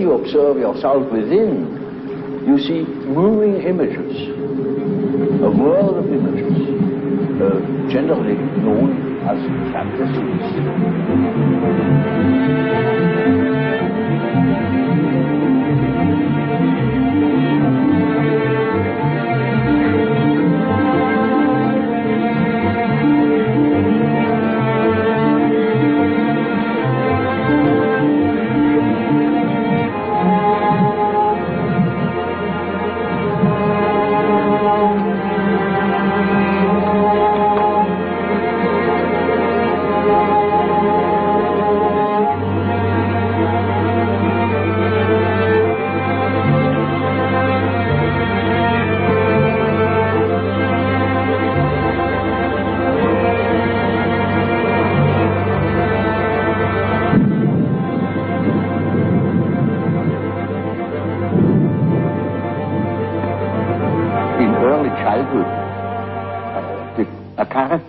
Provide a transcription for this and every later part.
when you observe yourself within, you see moving images, a world of images, generally known as fantasies.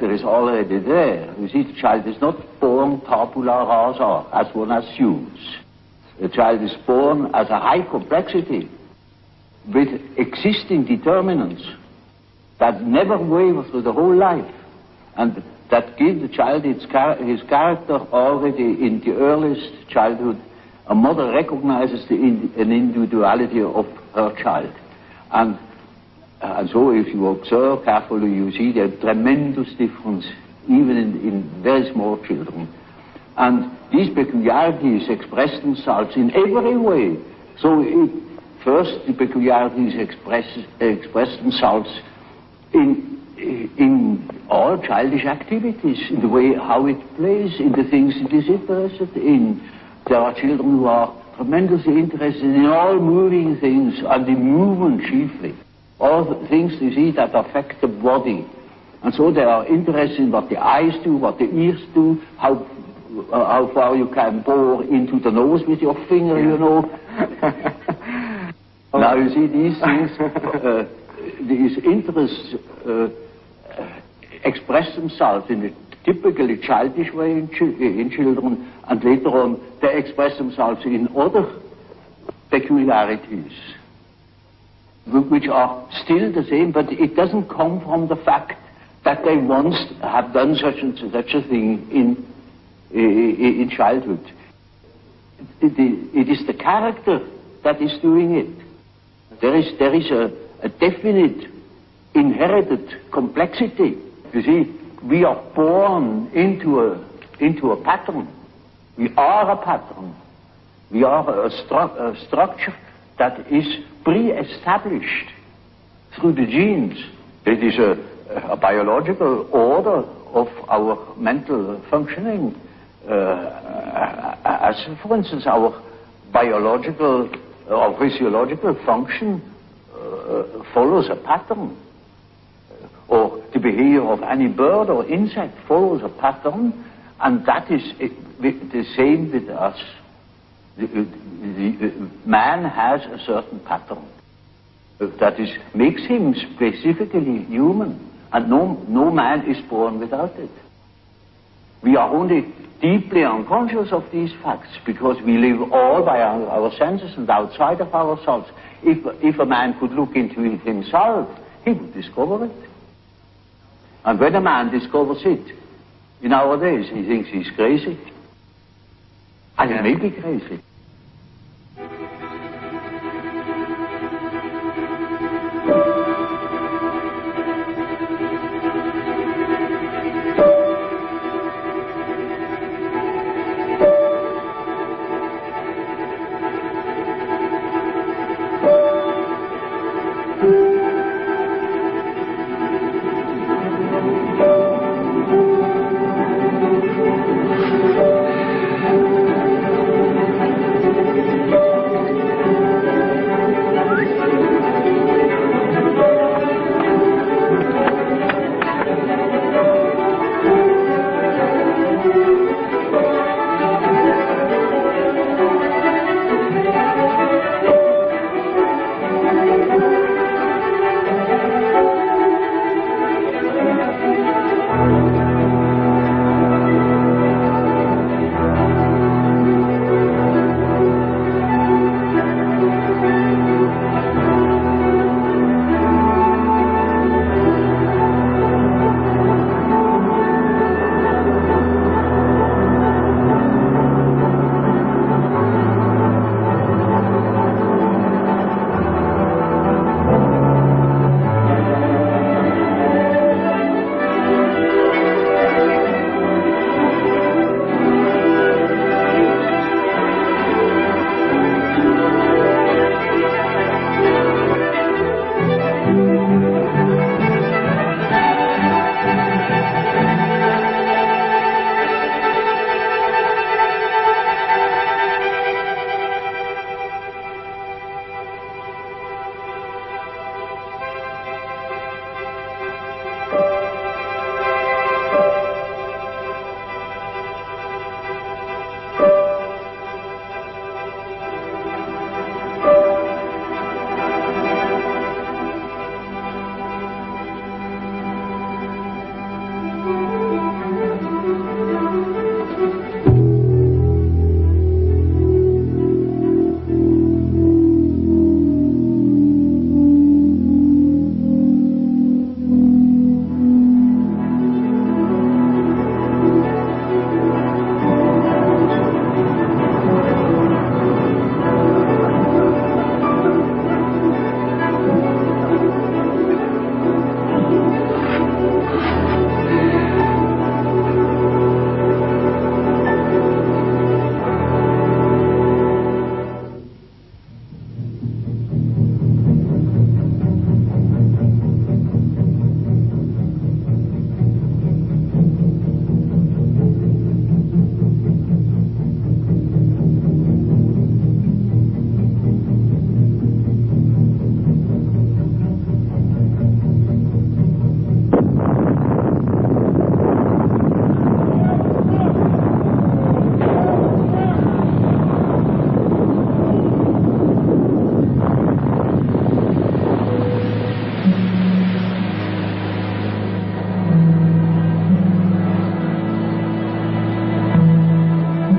Is already there. You see, the child is not born tabula rasa, as one assumes. The child is born as a high complexity with existing determinants that never waver through the whole life, and that give the child his character already in the earliest childhood. A mother recognizes an individuality of her child. And so if you observe carefully, you see the tremendous difference even in very small children. And these peculiarities express themselves in every way. So first, the peculiarities express themselves in all childish activities, in the way how it plays, in the things it is interested in. There are children who are tremendously interested in all moving things, and in movement chiefly. All the things you see that affect the body. And so they are interested in what the eyes do, what the ears do, how far you can bore into the nose with your finger, you know. Now you see these things, these interests express themselves in a typically childish way in children, and later on they express themselves in other peculiarities, which are still the same, but it doesn't come from the fact that they once have done such a thing in childhood. It is the character that is doing it. There is a definite inherited complexity. You see, we are born into a pattern. We are a pattern. We are a structure that is pre-established through the genes. It is a biological order of our mental functioning, as for instance our biological or physiological function follows a pattern, or the behavior of any bird or insect follows a pattern, and that is the same with us. Man has a certain pattern that makes him specifically human, and no man is born without it. We are only deeply unconscious of these facts because we live all by our senses and outside of ourselves. If a man could look into it himself, he would discover it. And when a man discovers it, in our days, he thinks he's crazy. And he may be crazy.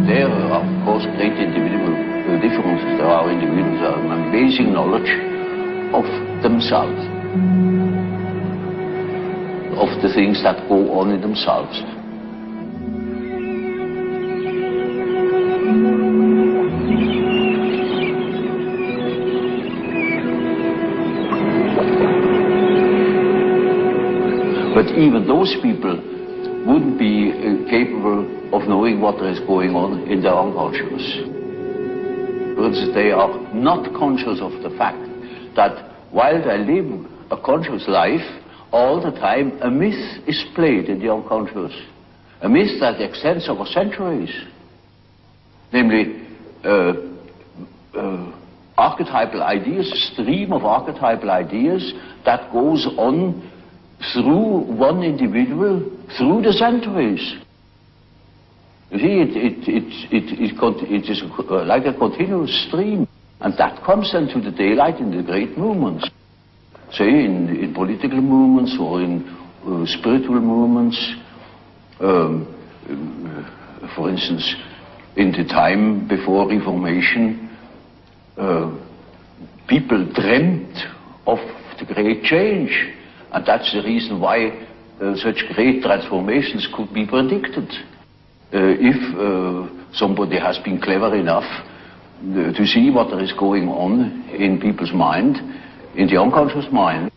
There are, of course, great individual differences. There are individuals who have an amazing knowledge of themselves, of the things that go on in themselves. But even those people wouldn't be capable of knowing what is going on in their unconscious. Because they are not conscious of the fact that while they live a conscious life, all the time a myth is played in the unconscious. A myth that extends over centuries. Namely, archetypal ideas, a stream of archetypal ideas that goes on through one individual, through the centuries. You see, it is like a continuous stream, and that comes then to the daylight in the great movements. Say, in political movements or in spiritual movements. For instance, in the time before Reformation, people dreamt of the great change. And that's the reason why such great transformations could be predicted. If somebody has been clever enough to see what there is going on in people's mind, in the unconscious mind,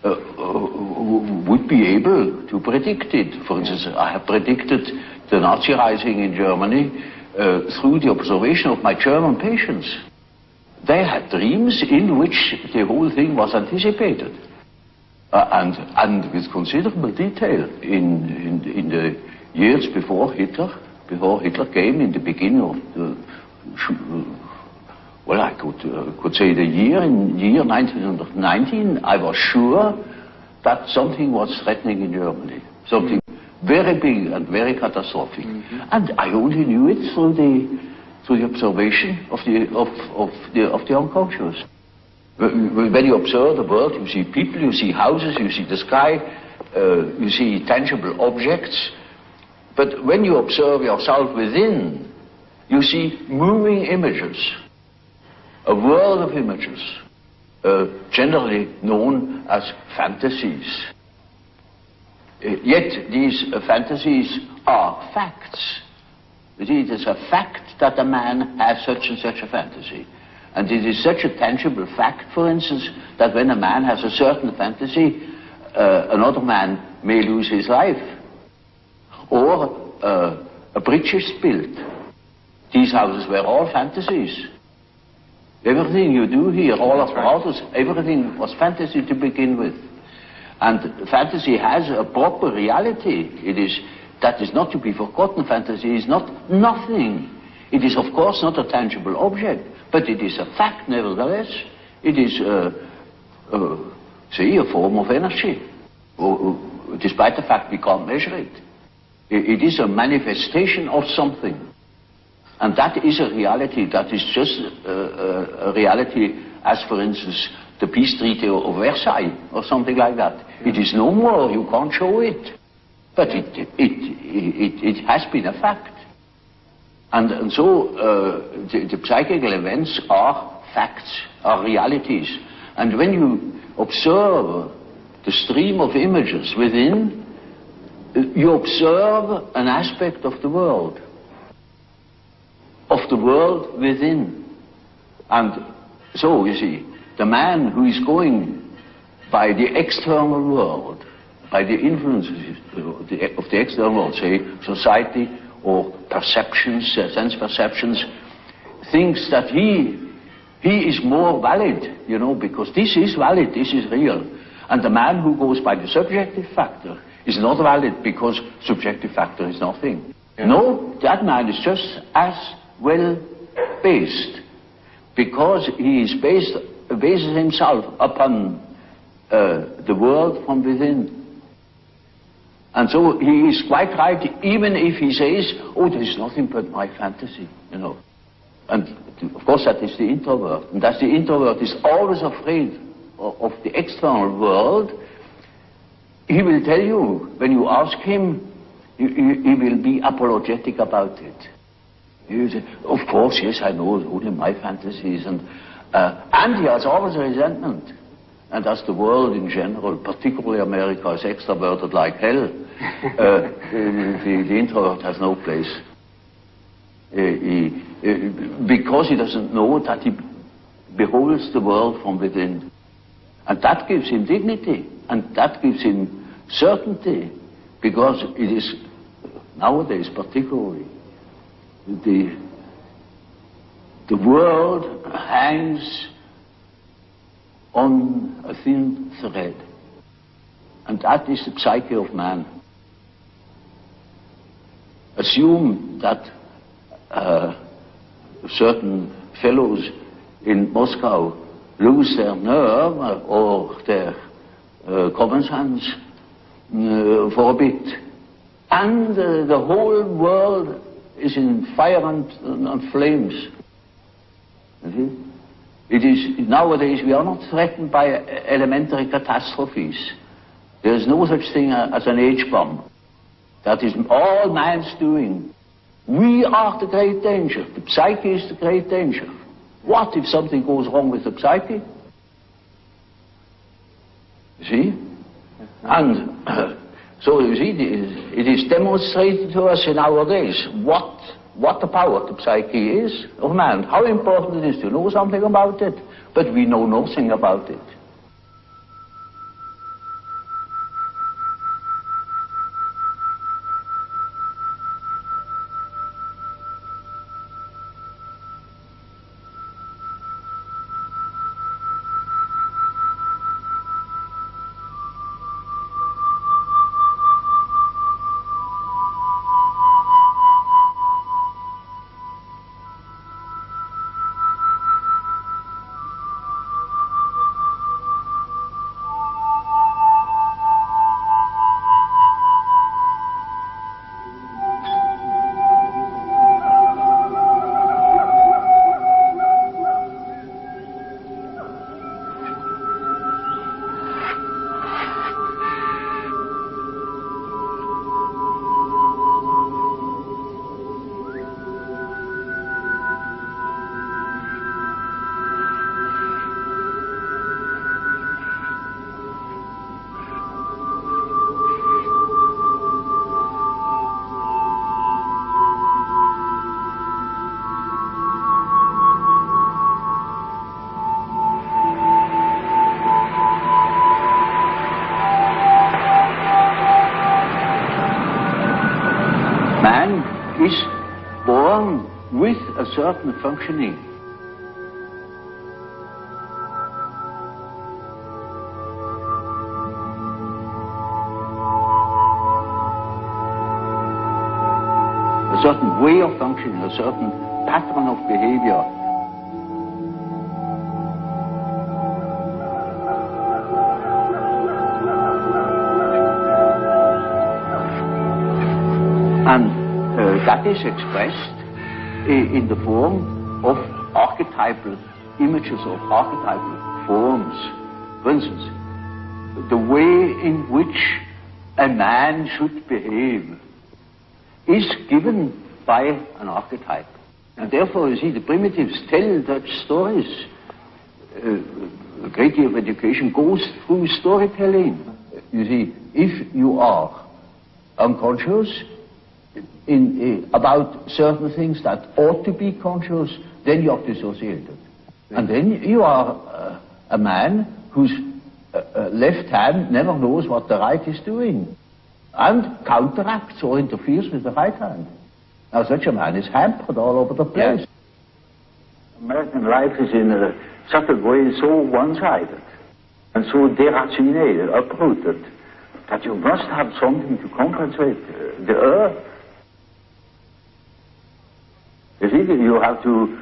would be able to predict it. For instance, I have predicted the Nazi rising in Germany through the observation of my German patients. They had dreams in which the whole thing was anticipated. And with considerable detail in the years before Hitler came, in the beginning of the, well, I could say the year 1919, I was sure that something was threatening in Germany, something very big and very catastrophic, and I only knew it through the observation of the unconscious. When you observe the world, you see people, you see houses, you see the sky, you see tangible objects. But when you observe yourself within, you see moving images, a world of images, generally known as fantasies. Yet these fantasies are facts. It is a fact that a man has such and such a fantasy. And it is such a tangible fact, for instance, that when a man has a certain fantasy, another man may lose his life. Or a bridge is built. These houses were all fantasies. Everything you do here, all apparatus, everything was fantasy to begin with. And fantasy has a proper reality. That is not to be forgotten. Fantasy is not nothing. It is, of course, not a tangible object. But it is a fact, nevertheless. It is, say, a form of energy, despite the fact we can't measure it. It is a manifestation of something. And that is a reality. That is just a reality as, for instance, the peace treaty of Versailles, or something like that. It is no more, you can't show it. But it has been a fact. And so the psychical events are facts, are realities. And when you observe the stream of images within, you observe an aspect of the world within. And so, you see, the man who is going by the external world, by the influences of the external world, say society, or perceptions, sense perceptions, thinks that he is more valid, you know, because this is valid, this is real. And the man who goes by the subjective factor is not valid because subjective factor is nothing. Yeah. No, that man is just as well based, because he is bases himself upon the world from within. And so he is quite right, even if he says, oh, there is nothing but my fantasy, you know. And of course that is the introvert. And that the introvert is always afraid of the external world. He will tell you, when you ask him, he will be apologetic about it. You say, of course, yes, I know only my fantasies. And he has always a resentment. And as the world in general, particularly America, is extroverted like hell, the introvert has no place. Because he doesn't know that he beholds the world from within. And that gives him dignity, and that gives him certainty, because it is, nowadays particularly, the world hangs on a thin thread, and that is the psyche of man. Assume that certain fellows in Moscow lose their nerve or their common sense for a bit, and the whole world is in fire and flames. You see? It is, nowadays we are not threatened by elementary catastrophes. There is no such thing as an H-bomb. That is all man's doing. We are the great danger. The psyche is the great danger. What if something goes wrong with the psyche? You see? And so you see, it is demonstrated to us in our days what the power of the psyche is of man, how important it is to know something about it, but we know nothing about it. Is born with a certain functioning. A certain way of functioning, a certain pattern of behavior. And that is expressed in the form of archetypal images or archetypal forms. For instance, the way in which a man should behave is given by an archetype. And therefore, you see, the primitives tell such stories. A great deal of education goes through storytelling. You see, if you are unconscious about certain things that ought to be conscious, then you are dissociated. And then you are a man whose left hand never knows what the right is doing and counteracts or interferes with the right hand. Now such a man is hampered all over the place. Yes. American life is in a certain way so one-sided and so deracinated, uprooted, that you must have something to compensate the earth. You see, you have to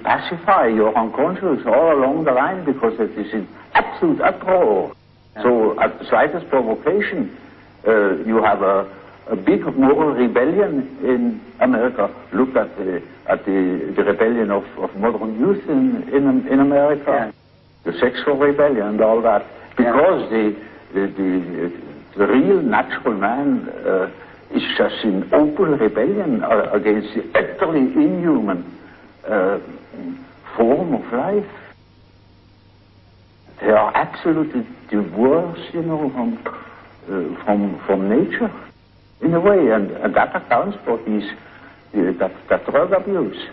pacify your unconscious all along the line, because it is in absolute uproar. So at the slightest provocation, you have a big moral rebellion in America. Look at the rebellion of modern youth in America, the sexual rebellion and all that, because the real natural man is just in open rebellion against the utterly inhuman form of life. They are absolutely divorced, you know, from nature, in a way, and that accounts for that drug abuse.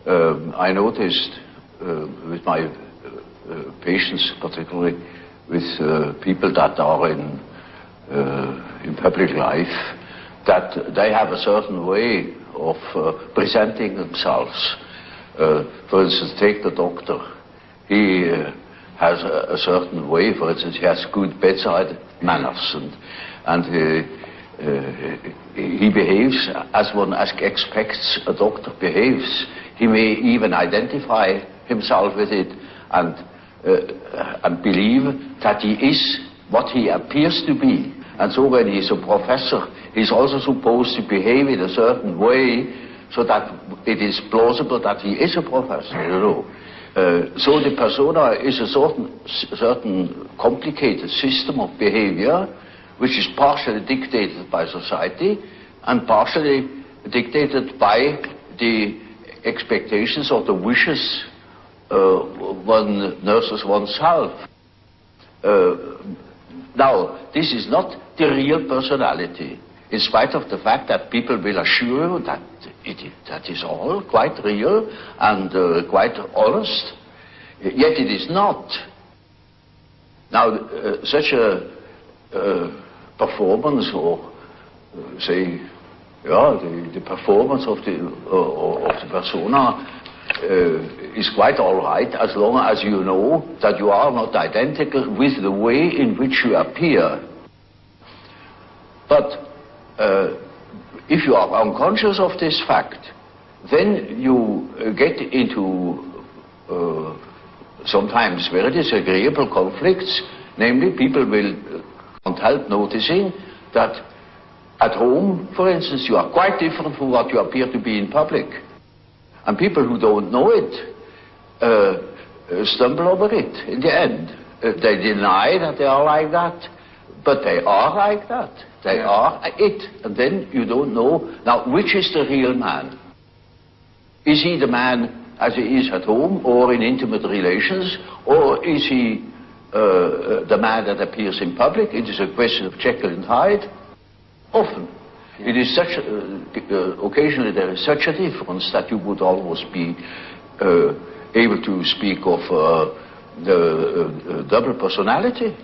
I noticed with my patients, particularly with people that are in public life, that they have a certain way of presenting themselves. For instance, take the doctor. He has a certain way. For instance, he has good bedside manners, and he behaves as one expects a doctor behaves. He may even identify himself with it and believe that he is what he appears to be. And so when he is a professor, he's also supposed to behave in a certain way so that it is plausible that he is a professor, you know. So the persona is a certain complicated system of behavior which is partially dictated by society and partially dictated by the expectations or the wishes one nurses oneself. Now, this is not the real personality, in spite of the fact that people will assure you that that is all quite real and quite honest, yet it is not. Now, such a performance, or say, the performance of the persona is quite all right, as long as you know that you are not identical with the way in which you appear. But if you are unconscious of this fact, then you get into sometimes very disagreeable conflicts. Namely, people will can't help noticing that at home, for instance, you are quite different from what you appear to be in public. And people who don't know it stumble over it in the end. They deny that they are like that, but they are like that. They are it. And then you don't know, now, which is the real man? Is he the man as he is at home or in intimate relations, or is he the man that appears in public? It is a question of Jekyll and Hyde. Often. It is such, occasionally there is such a difference that you would almost be able to speak of the double personality.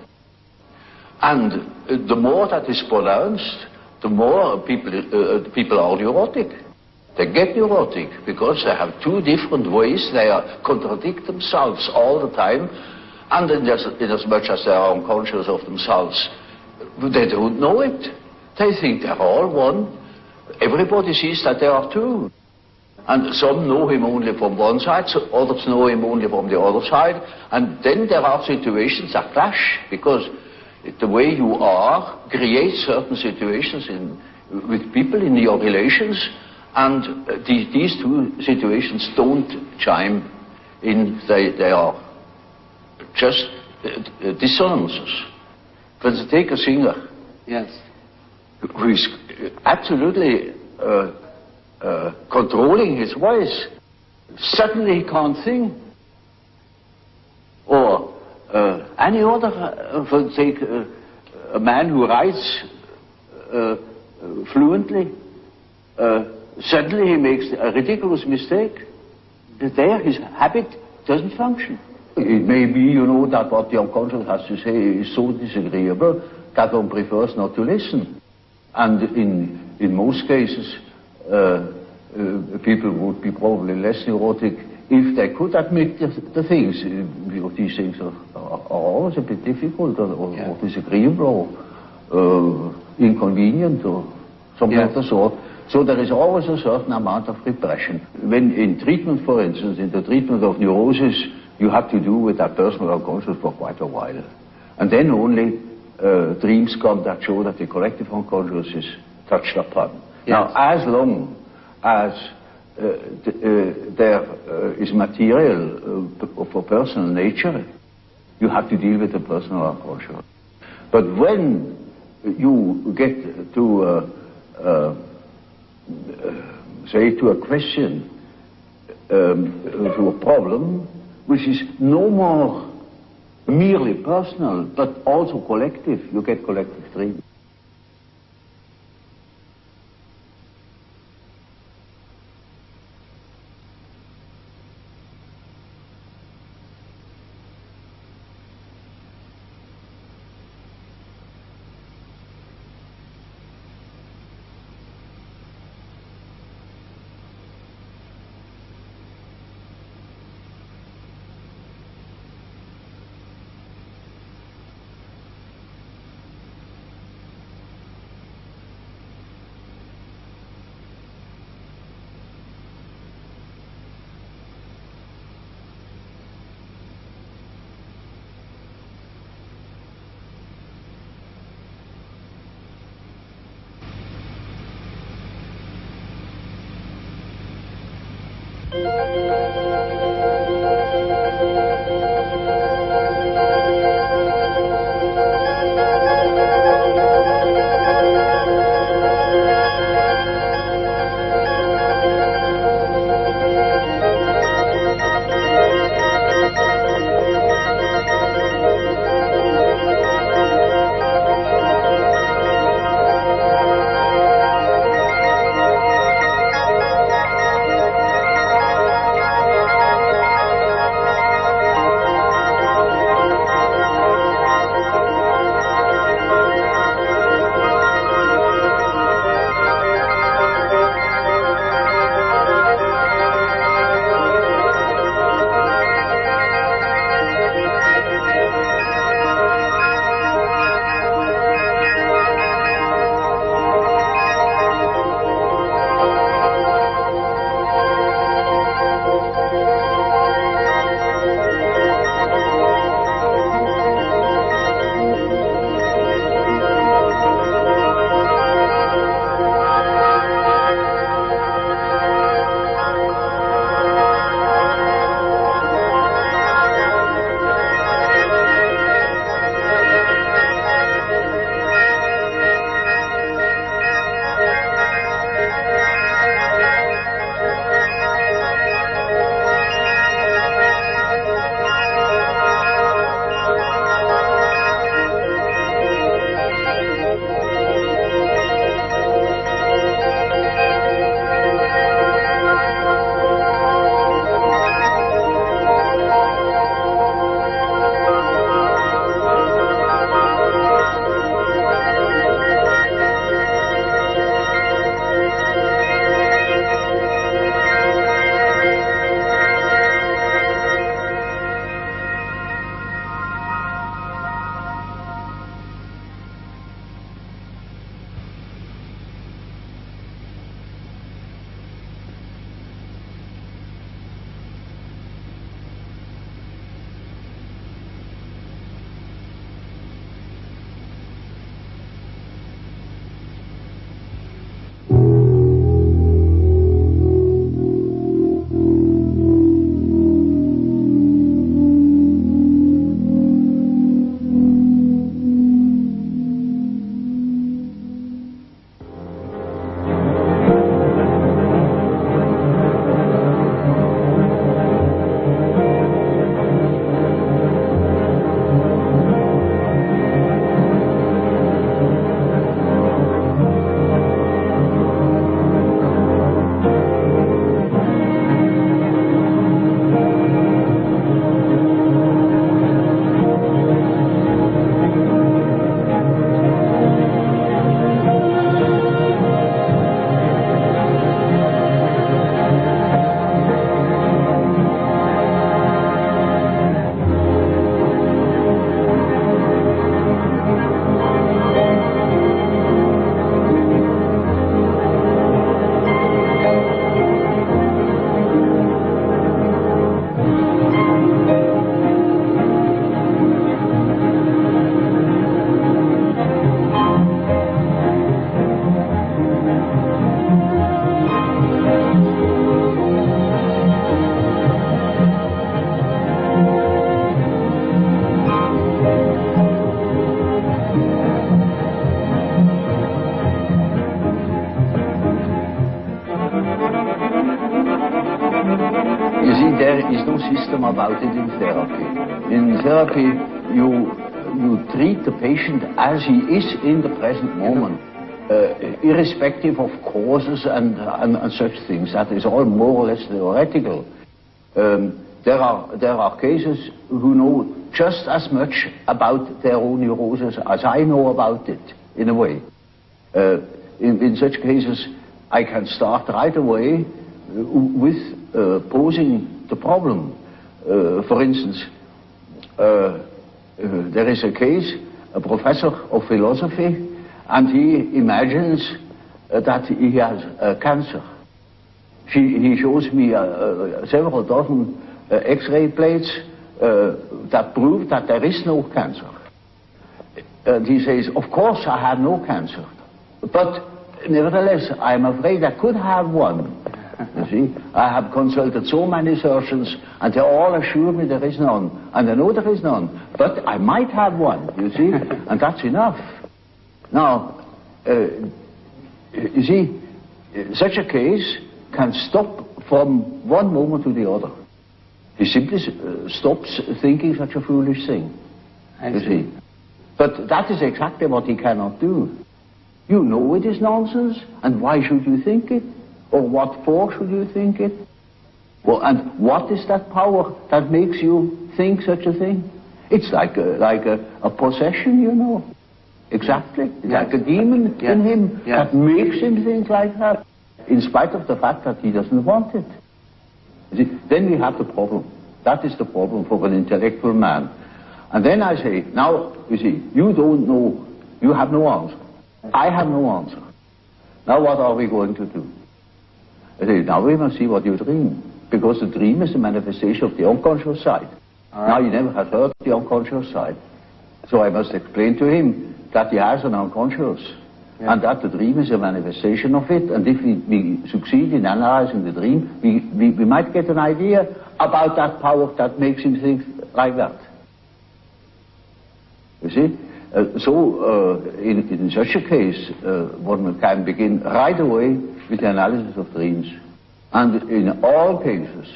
And the more that is pronounced, the more people are neurotic. They get neurotic because they have two different ways. They contradict themselves all the time, and in as much as they are unconscious of themselves, they don't know it. They think they're all one. Everybody sees that they are two. And some know him only from one side, so others know him only from the other side. And then there are situations that clash, because the way you are creates certain situations with people in your relations, and these two situations don't chime in. They are just dissonances. For instance, take a singer. Yes. Who is absolutely controlling his voice. Suddenly he can't sing. Or any other, for instance, a man who writes fluently, suddenly he makes a ridiculous mistake. There his habit doesn't function. It may be, you know, that what the unconscious has to say is so disagreeable that one prefers not to listen. And in most cases, people would be probably less neurotic if they could admit the things. These things are always a bit difficult or disagreeable or inconvenient or something of the sort. So there is always a certain amount of repression. When in treatment, for instance, in the treatment of neurosis, you have to do with that personal unconscious for quite a while. And then only dreams come that show that the collective unconscious is touched upon. Yes. Now, as long as there is material of a personal nature, you have to deal with the personal unconscious. But when you get to say, to a question, to a problem, which is no more merely personal, but also collective. You get collective dreams. see, there is no system about it in therapy. In therapy, you treat the patient as he is in the present moment, irrespective of causes and such things. That is all more or less theoretical. There are cases who know just as much about their own neurosis as I know about it, in a way. In such cases, I can start right away with posing the problem. For instance, there is a case, a professor of philosophy, and he imagines that he has cancer. He shows me several dozen X-ray plates that prove that there is no cancer. And he says, of course I have no cancer, but nevertheless I'm afraid I could have one. You see, I have consulted so many surgeons and they all assure me there is none, and I know there is none, but I might have one, you see, and that's enough. Now, you see, such a case can stop from one moment to the other. He simply stops thinking such a foolish thing, you see. But that is exactly what he cannot do. You know it is nonsense, and why should you think it? Or what for should you think it? Well, and what is that power that makes you think such a thing? It's like a possession, you know. Exactly. It's like a demon in him that makes him think like that, in spite of the fact that he doesn't want it. You see, then we have the problem. That is the problem for an intellectual man. And then I say, now, you see, you don't know, you have no answer. I have no answer. Now what are we going to do? I say, now we must see what you dream. Because the dream is a manifestation of the unconscious side. Now he never has heard the unconscious side. So I must explain to him that he has an unconscious. And that the dream is a manifestation of it. And if we succeed in analyzing the dream, we might get an idea about that power that makes him think like that. You see? In such a case, one can begin right away with the analysis of dreams. And in all cases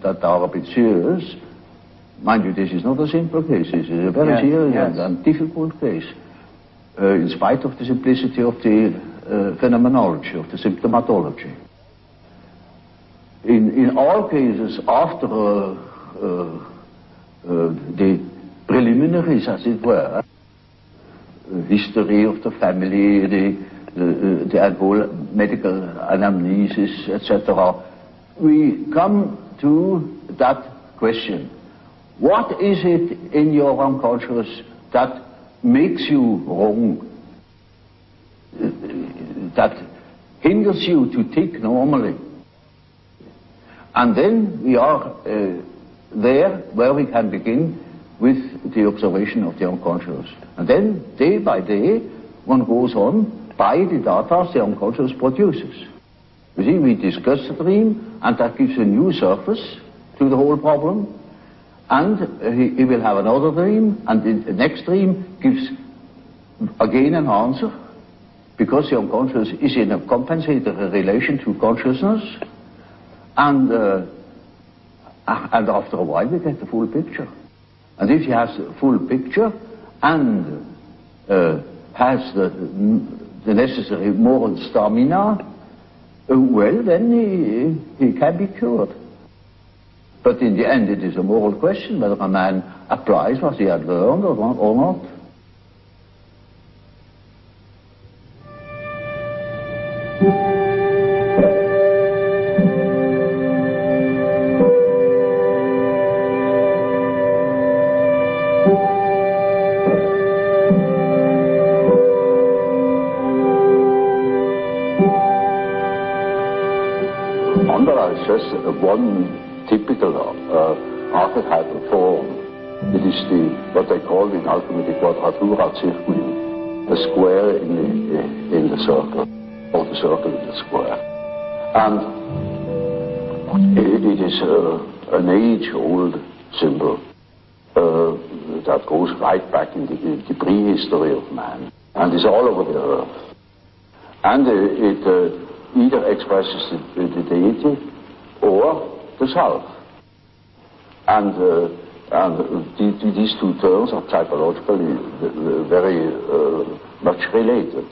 that are a bit serious, mind you, this is not a simple case, this is a very serious and difficult case, in spite of the simplicity of the phenomenology, of the symptomatology. In all cases, after the preliminaries, as it were, history of the family, the whole medical anamnesis, etc., we come to that question. What is it in your unconscious that makes you wrong, that hinders you to think normally? And then we are there where we can begin with the observation of the unconscious. And then, day by day, one goes on by the data the unconscious produces. You see, we discuss the dream, and that gives a new surface to the whole problem. And he will have another dream, and the next dream gives again an answer, because the unconscious is in a compensatory relation to consciousness. And after a while we get the full picture. And if he has the full picture and has the necessary moral stamina, well, then he can be cured. But in the end it is a moral question whether a man applies what he had learned or not. Just one typical archetypal form. It is what they call in alchemy the quadratura circuli, a square in the circle, or the circle in the square. And it is an age-old symbol that goes right back in the prehistory of man, and is all over the earth. And it either expresses the deity or the self. And these two terms are psychologically very much related.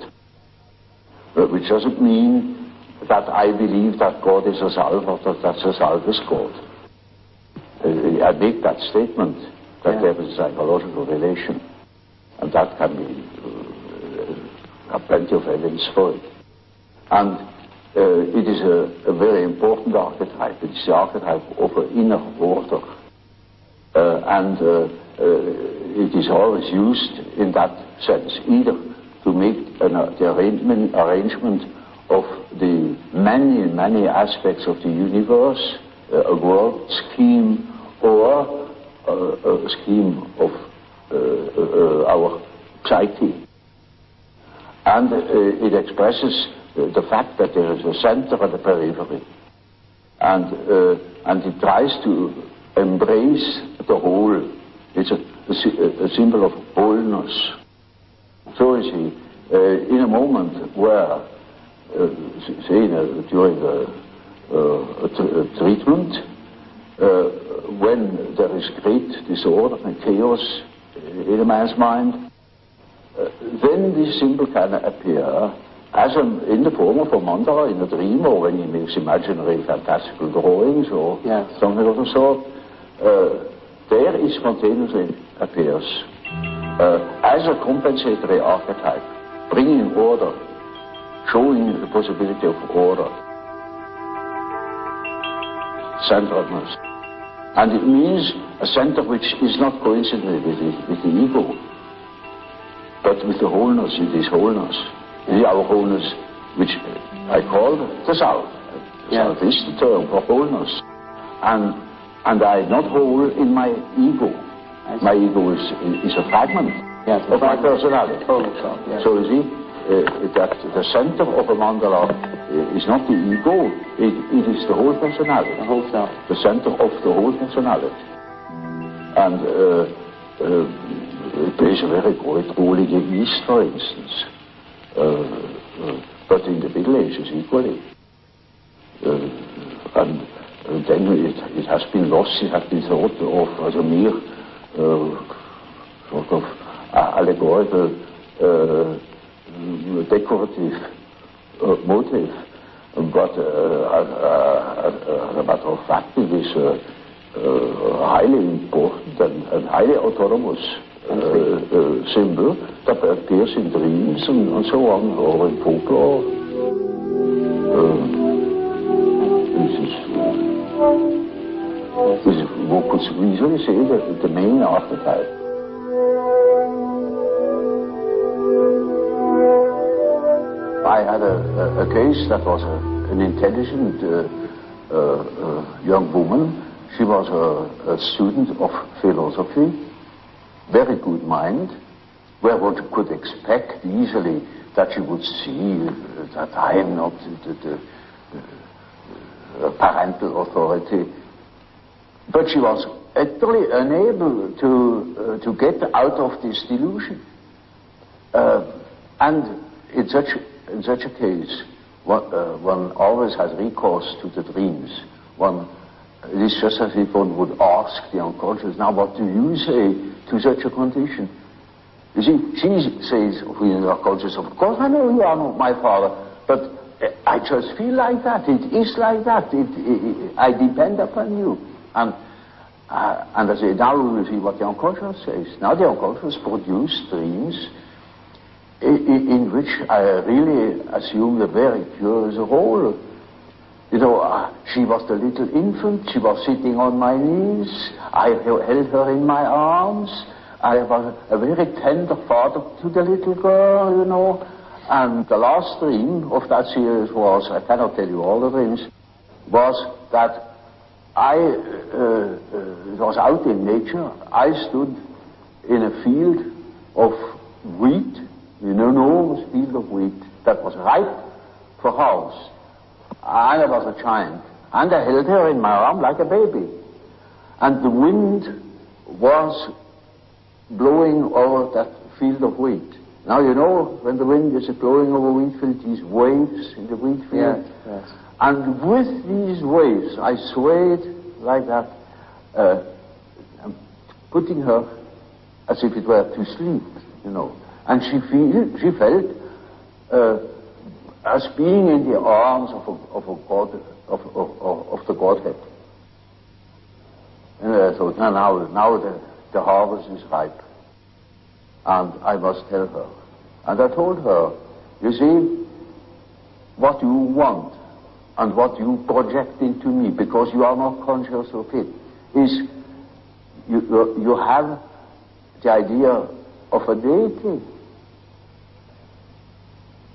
Which doesn't mean that I believe that God is a self or that the self is God. I make that statement that there is a psychological relation, and that can be have plenty of evidence for it. And it is a very important archetype. It's the archetype of an inner order. And it is always used in that sense, either to make the arrangement of the many aspects of the universe, a world scheme, or a scheme of our psyche. And it expresses the fact that there is a center and a periphery. And it tries to embrace the whole. It's a symbol of wholeness. So you see, in a moment where, say during a treatment, when there is great disorder and chaos in a man's mind, then this symbol can appear as in the form of a mandala in a dream, or when he makes imaginary fantastical drawings or something of the sort. There it spontaneously appears as a compensatory archetype, bringing order, showing the possibility of order, centeredness. And it means a center which is not coincident with the ego, but with the wholeness. It is wholeness. It is our wholeness, which I call the self. The self is the term for wholeness. And I am not whole in my ego. My ego is a fragment of my personality. So you see, that the center of a mandala is not the ego, it is the whole personality. The whole self. The center of the whole personality. And it plays a very great role in the East, for instance. But in the Middle Ages equally. And then it has been lost, it has been thought of as a mere sort of allegorical decorative motive, but as a matter of fact it is highly important and highly autonomous symbol that appears in dreams and so on, or in folklore. This is what could easily say the main archetype. I had a case that was an intelligent young woman. She was a student of philosophy, very good mind, where one could expect easily that she would see that I am not the parental authority. But she was utterly unable to get out of this delusion. And in such a case, one always has recourse to the dreams. It is just as if one would ask the unconscious, now what do you say to such a condition? You see, she says to the unconscious, of course I know you are not my father, but I just feel like that, it is like that, I depend upon you. And I say, now we will see what the unconscious says. Now the unconscious produces dreams in which I really assumed a very curious role. You know, she was the little infant, she was sitting on my knees, I held her in my arms, I was a very tender father to the little girl, you know. And the last dream of that series was, I cannot tell you all the dreams, was that it was out in nature. I stood in a field of wheat, an enormous field of wheat that was ripe for harvest. And I was a giant. And I held her in my arm like a baby. And the wind was blowing over that field of wheat. Now you know, when the wind is blowing over wheat field, these waves in the wheat field. Yes. And with these waves, I swayed like that, putting her as if it were to sleep, you know. And she felt as being in the arms of the Godhead. And I thought, now the harvest is ripe, and I must tell her. And I told her, you see, what you want and what you project into me, because you are not conscious of it, is you have the idea of a deity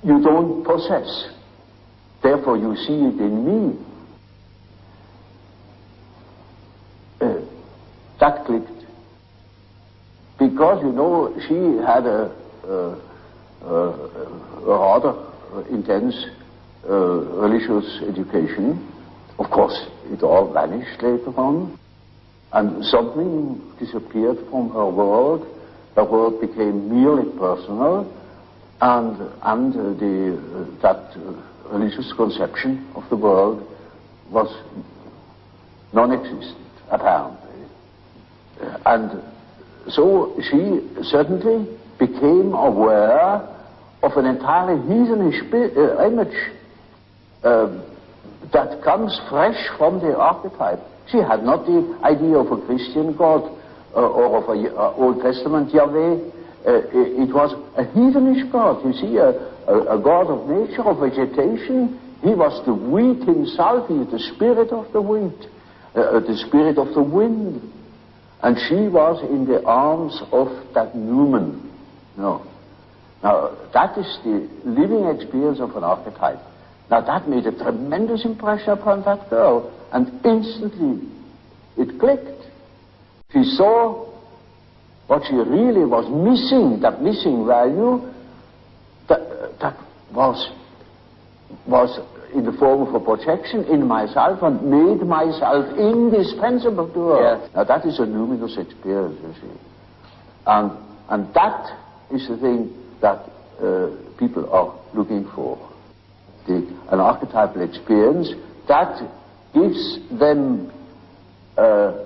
you don't possess. Therefore you see it in me. That clicked. Because, you know, she had a rather intense religious education. Of course, it all vanished later on. And something disappeared from her world. Her world became merely personal, and that religious conception of the world was non-existent, apparently. And so she certainly became aware of an entirely heathenish image that comes fresh from the archetype. She had not the idea of a Christian God or of an Old Testament Yahweh. It was a heathenish God, you see, a God of nature, of vegetation. He was the wheat himself, he is the spirit of the wheat, the spirit of the wind. And she was in the arms of that Numen. No. Now, that is the living experience of an archetype. Now, that made a tremendous impression upon that girl, and instantly it clicked. She saw what she really was missing, that missing value, that was in the form of a projection in myself and made myself indispensable to her. Yes. Now that is a luminous experience, you see. And that is the thing that people are looking for. An archetypal experience that gives them an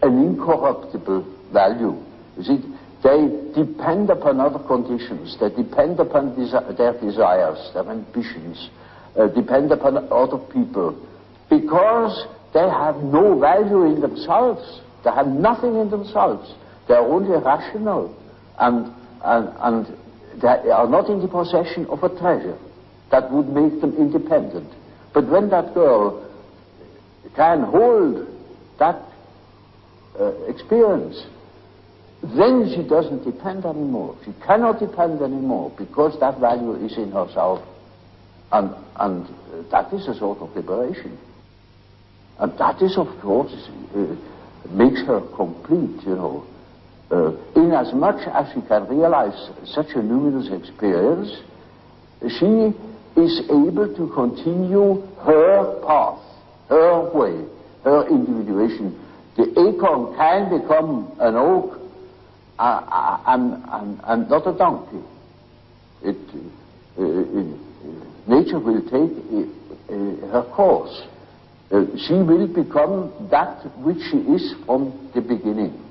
incorruptible value. You see, they depend upon other conditions, they depend upon their desires, their ambitions, depend upon other people, because they have no value in themselves, they have nothing in themselves, they are only rational, and they are not in the possession of a treasure that would make them independent. But when that girl can hold that experience, then she doesn't depend anymore. She cannot depend anymore because that value is in herself. And that is a sort of liberation. And that is, of course, makes her complete, you know. Inasmuch as she can realize such a luminous experience, she is able to continue her path, her way, her individuation. The acorn can become an oak and not a donkey. Nature will take her course. She will become that which she is from the beginning.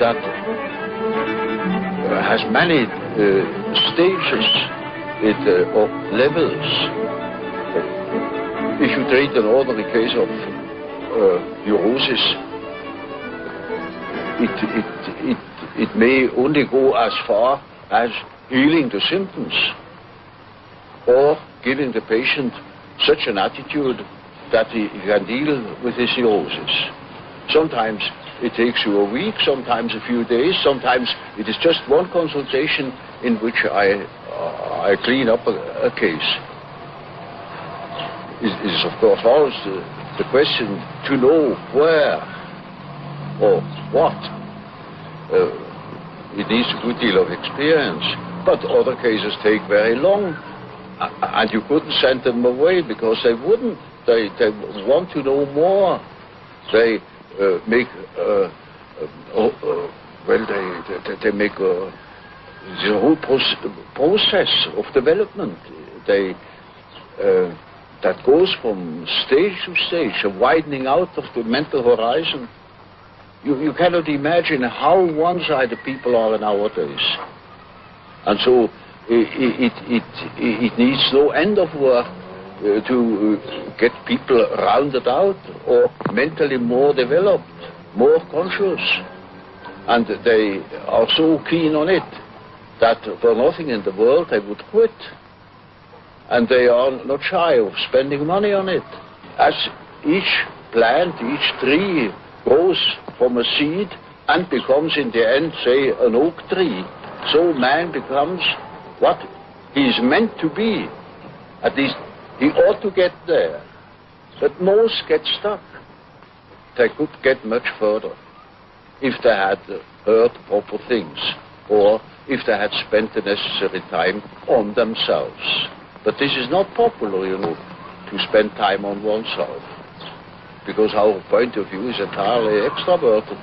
that has many stages or levels. If you treat an ordinary case of neurosis, it may only go as far as healing the symptoms or giving the patient such an attitude that he can deal with his neurosis. Sometimes it takes you a week, sometimes a few days, sometimes it is just one consultation in which I clean up a case. It is of course always the question to know where or what. It needs a good deal of experience, but other cases take very long, and you couldn't send them away because they wouldn't. They want to know more. They make they make the whole process of development. They that goes from stage to stage, a widening out of the mental horizon. You cannot imagine how one-sided people are nowadays, and so it needs no end of work to get people rounded out or mentally more developed, more conscious, and they are so keen on it that for nothing in the world they would quit, and they are not shy of spending money on it. As each plant, each tree grows from a seed and becomes in the end, say, an oak tree, so man becomes what he is meant to be. At least he ought to get there. But most get stuck. They could get much further if they had heard proper things or if they had spent the necessary time on themselves. But this is not popular, you know, to spend time on oneself, because our point of view is entirely extroverted.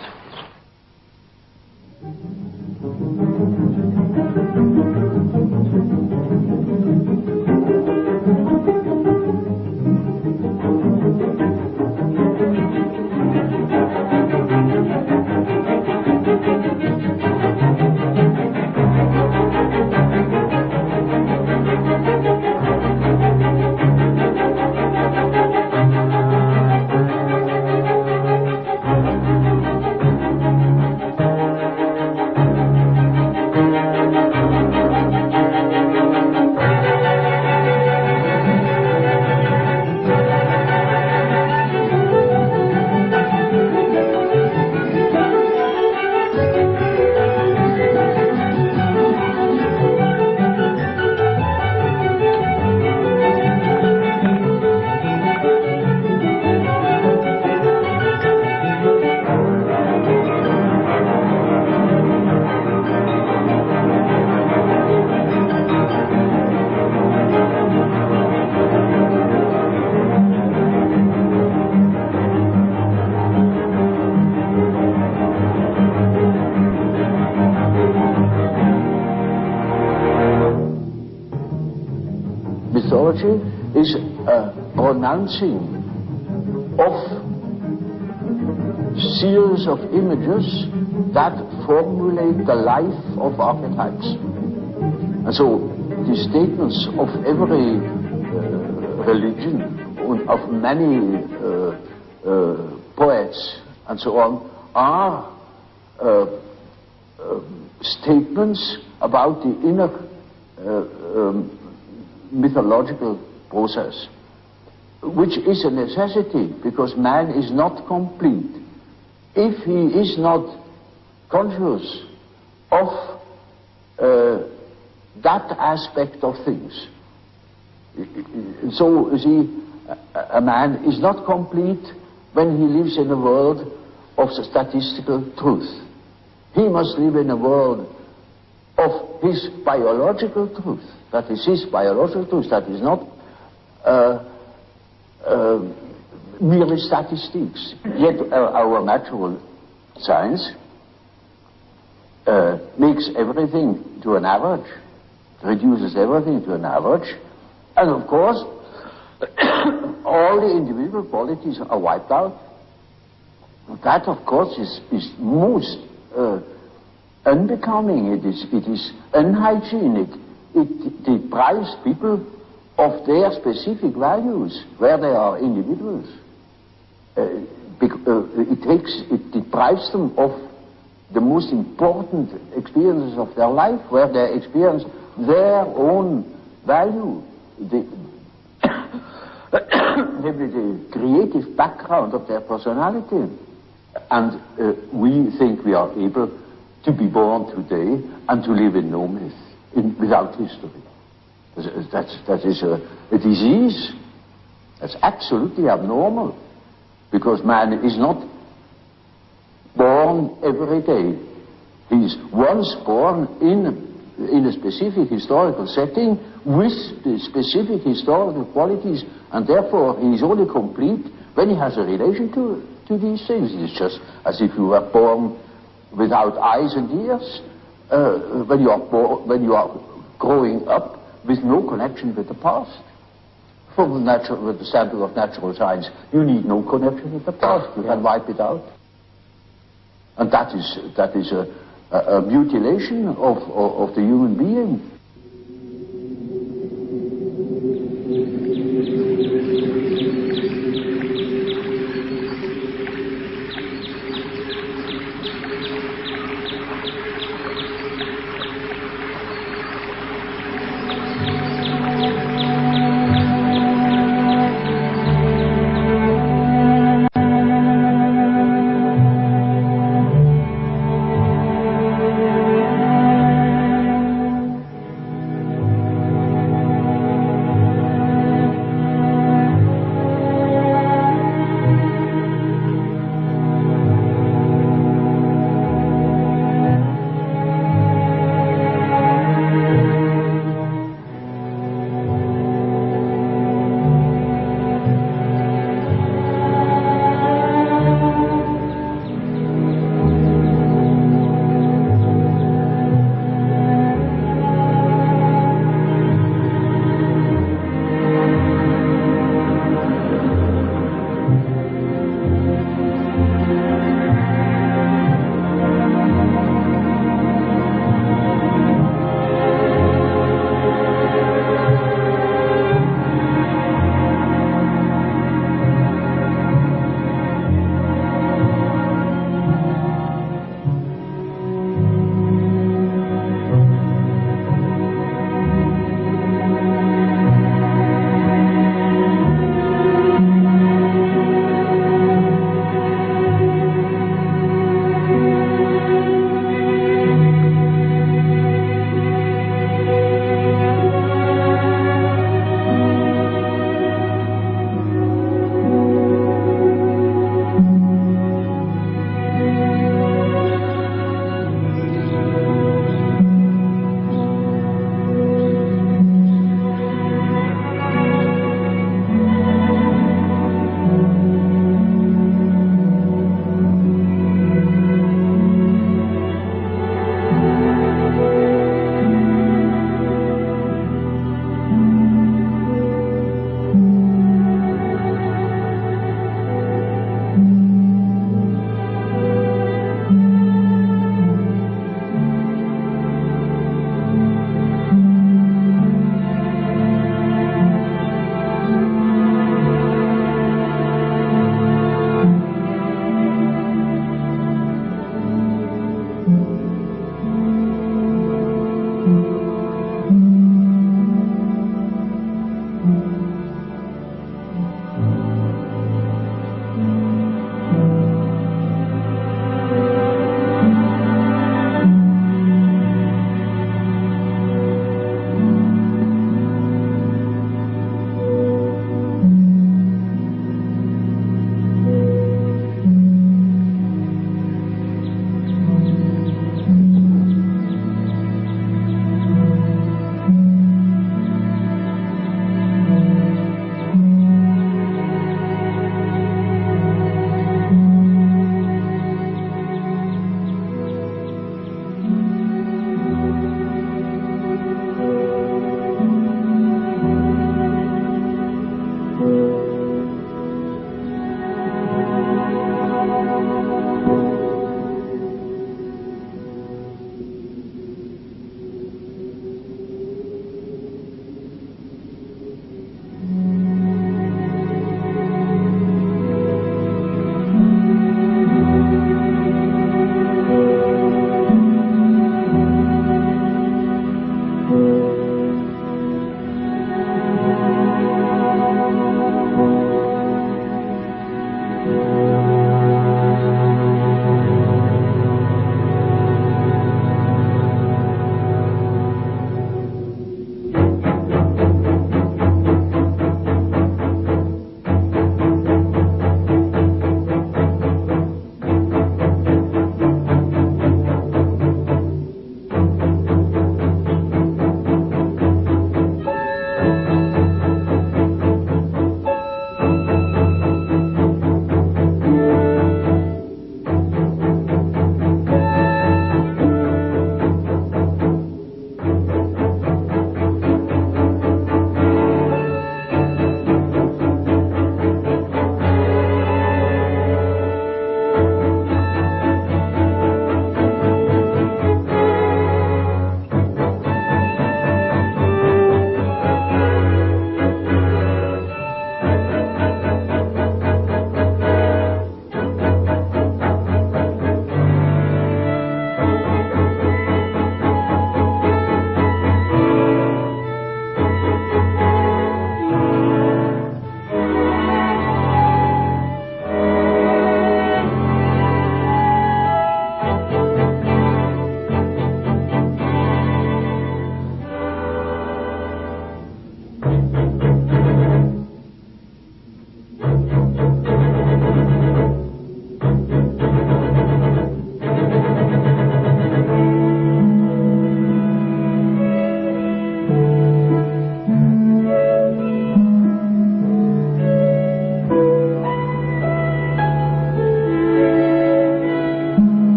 Is a pronouncing of series of images that formulate the life of archetypes. And so the statements of every religion, of many poets and so on, are statements about the inner mythological process, which is a necessity, because man is not complete if he is not conscious of that aspect of things. So, you see, a man is not complete when he lives in a world of statistical truth. He must live in a world of his biological truth. That is his biological truth. That is not merely statistics. Yet our natural science makes everything to an average, reduces everything to an average, and of course all the individual qualities are wiped out. That of course is most unbecoming, it is unhygienic, it deprives people of their specific values, where they are individuals. It deprives them of the most important experiences of their life, where they experience their own value, the creative background of their personality. And we think we are able to be born today and to live in no myth, without history. That is a disease. That's absolutely abnormal, because man is not born every day. He is once born in a specific historical setting with the specific historical qualities, and therefore he is only complete when he has a relation to these things. It's just as if you were born without eyes and ears, when you are growing up with no connection with the past. From the standpoint of natural science, you need no connection with the past. You can wipe it out. And that is a mutilation of the human being.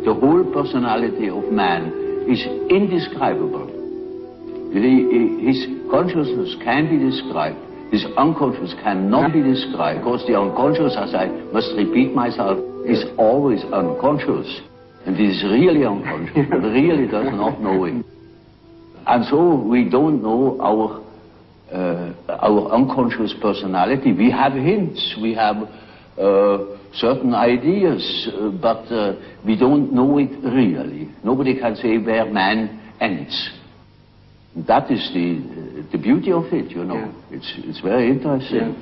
The whole personality of man is indescribable. His consciousness can be described. His unconscious cannot be described, because the unconscious, as I must repeat myself, is always unconscious. And it is really unconscious. It really does not know it. And so we don't know our unconscious personality. We have hints, we have certain ideas, but we don't know it really. Nobody can say where man ends. That is the beauty of it, you know. Yeah. It's very interesting.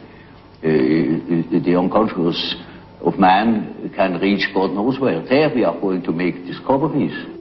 Yeah. The unconscious of man can reach God knows where. There we are going to make discoveries.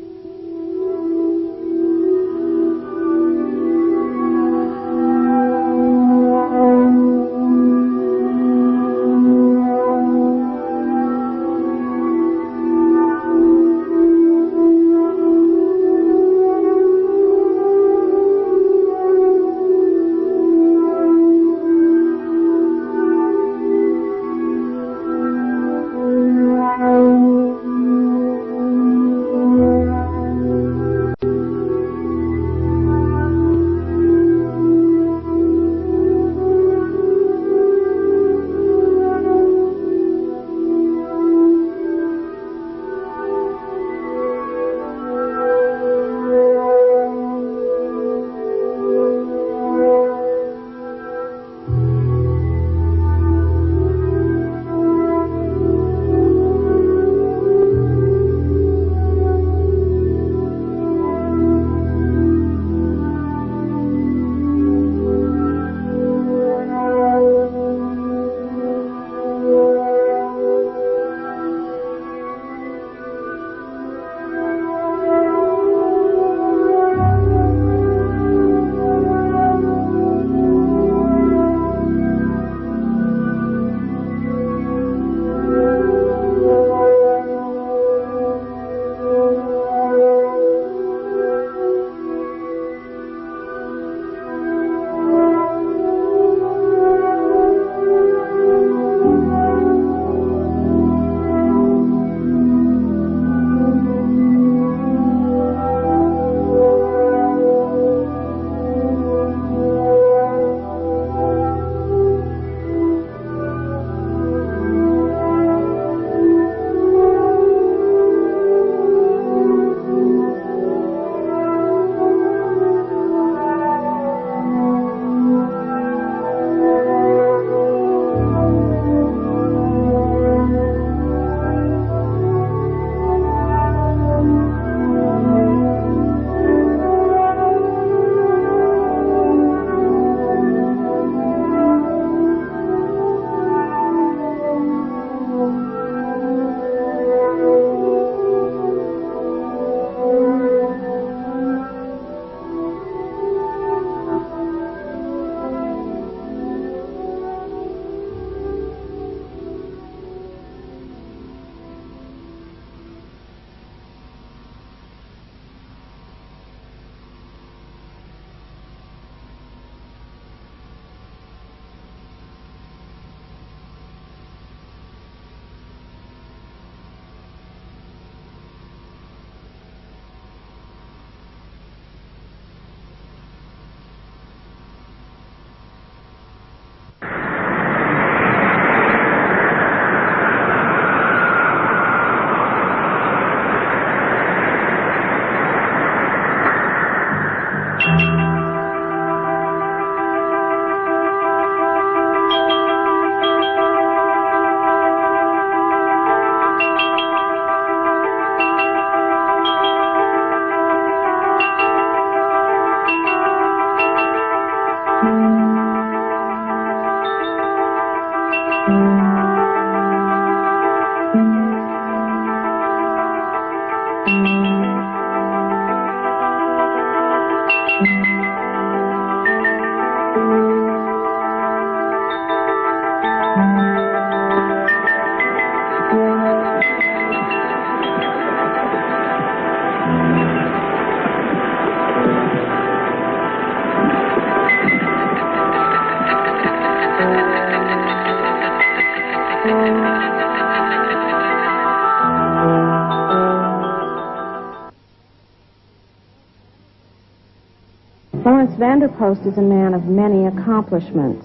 Lawrence van der Post is a man of many accomplishments.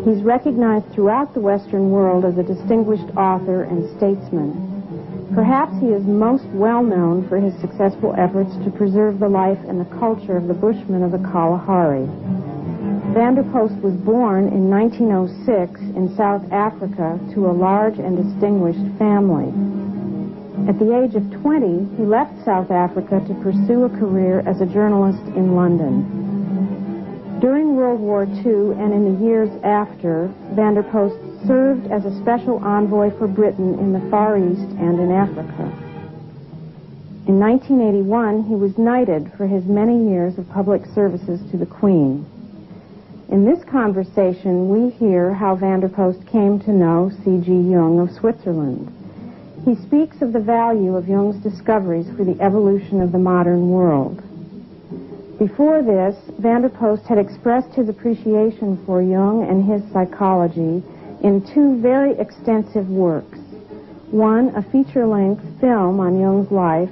He's recognized throughout the Western world as a distinguished author and statesman. Perhaps he is most well known for his successful efforts to preserve the life and the culture of the Bushmen of the Kalahari. Van der Post was born in 1906 in South Africa to a large and distinguished family. At the age of 20, he left South Africa to pursue a career as a journalist in London. During World War II and in the years after, van der Post served as a special envoy for Britain in the Far East and in Africa. In 1981, he was knighted for his many years of public services to the Queen. In this conversation, we hear how van der Post came to know C.G. Jung of Switzerland. He speaks of the value of Jung's discoveries for the evolution of the modern world. Before this, van der Post had expressed his appreciation for Jung and his psychology in two very extensive works. One, a feature-length film on Jung's life,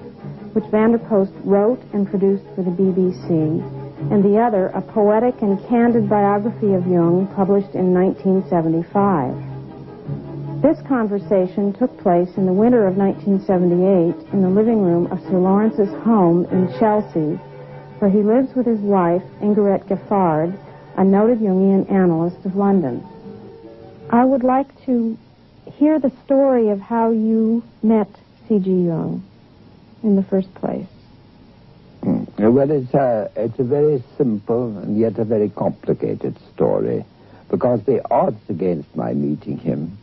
which van der Post wrote and produced for the BBC, and the other, a poetic and candid biography of Jung published in 1975. This conversation took place in the winter of 1978 in the living room of Sir Lawrence's home in Chelsea, where he lives with his wife, Ingeret Giffard, a noted Jungian analyst of London. I would like to hear the story of how you met C.G. Jung in the first place. Well, it's a very simple and yet a very complicated story, because the odds against my meeting him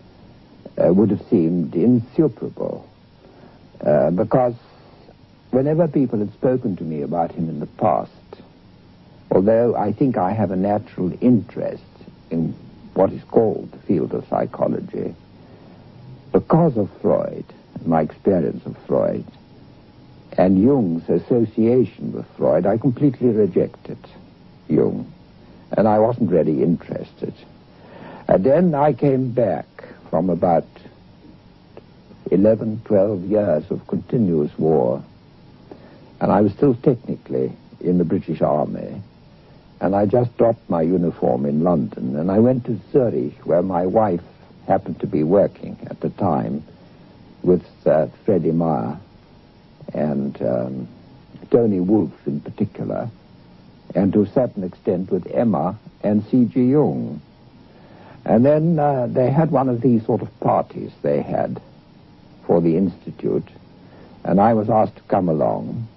would have seemed insuperable, because whenever people had spoken to me about him in the past, although I think I have a natural interest in what is called the field of psychology, because of Freud, my experience of Freud, and Jung's association with Freud, I completely rejected Jung, and I wasn't really interested. And then I came back from about 11, 12 years of continuous war, and I was still technically in the British Army, and I just dropped my uniform in London, and I went to Zúrich, where my wife happened to be working at the time with Freddie Meyer and Tony Wolff in particular, and to a certain extent with Emma and C.G. Jung. And then they had one of these sort of parties they had for the Institute, and I was asked to come along,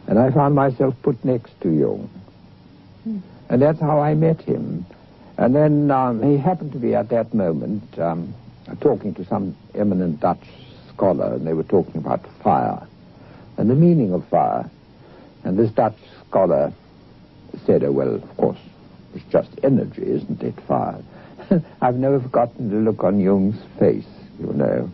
and I found myself put next to Jung. And that's how I met him. And then he happened to be at that moment talking to some eminent Dutch scholar, and they were talking about fire and the meaning of fire. And this Dutch scholar said, oh, well, of course, it's just energy, isn't it, fire? I've never forgotten the look on Jung's face, you know,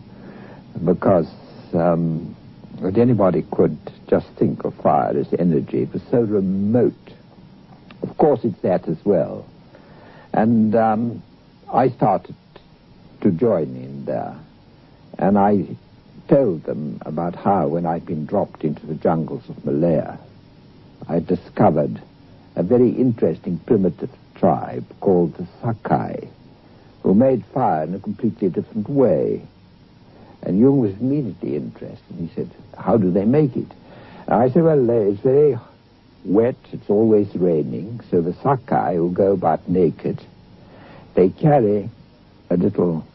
because that anybody could just think of fire as energy. It was so remote. Of course, it's that as well. And I started to join in there. And I told them about how, when I'd been dropped into the jungles of Malaya, I discovered a very interesting primitive tribe called the Sakai, who made fire in a completely different way. And Jung was immediately interested. He said, how do they make it? And I said, well, it's very wet, it's always raining, so the Sakai, who go about naked, they carry a little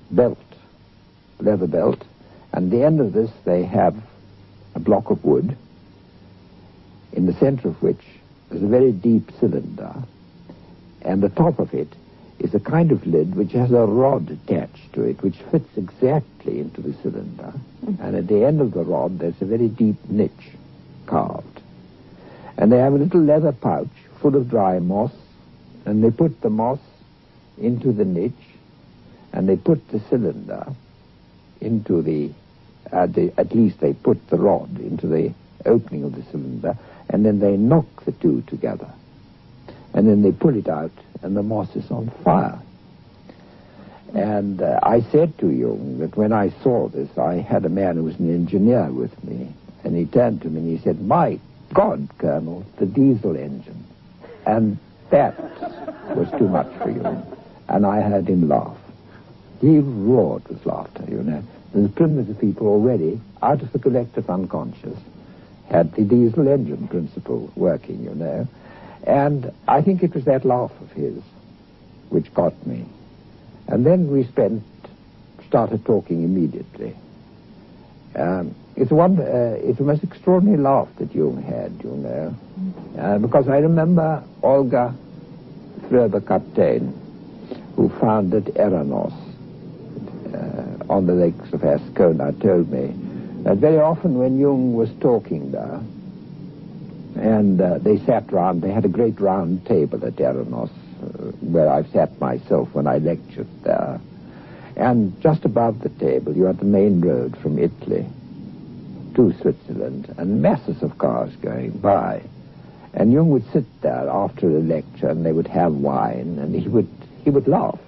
belt, leather belt, and at the end of this they have a block of wood, in the center of which is a very deep cylinder, and the top of it is a kind of lid which has a rod attached to it, which fits exactly into the cylinder. And at the end of the rod, there's a very deep niche carved. And they have a little leather pouch full of dry moss, and they put the moss into the niche, and they put the cylinder into at least they put the rod into the opening of the cylinder, and then they knock the two together. And then they pull it out, and the moss is on fire. And I said to Jung that when I saw this, I had a man who was an engineer with me, and he turned to me and he said, my God, Colonel, the diesel engine. And that was too much for Jung. And I heard him laugh. He roared with laughter, you know. And the primitive people already, out of the collective unconscious, had the diesel engine principle working, you know. And I think it was that laugh of his which got me. And then we started talking immediately. It's the most extraordinary laugh that Jung had, you know. Because I remember Olga Fröber-Kaptein, who founded Eranos on the lakes of Ascona, told me that very often when Jung was talking there, and they sat round, they had a great round table at Eranos, where I've sat myself when I lectured there. And just above the table, you had the main road from Italy to Switzerland, and masses of cars going by. And Jung would sit there after a lecture, and they would have wine, and he would laugh.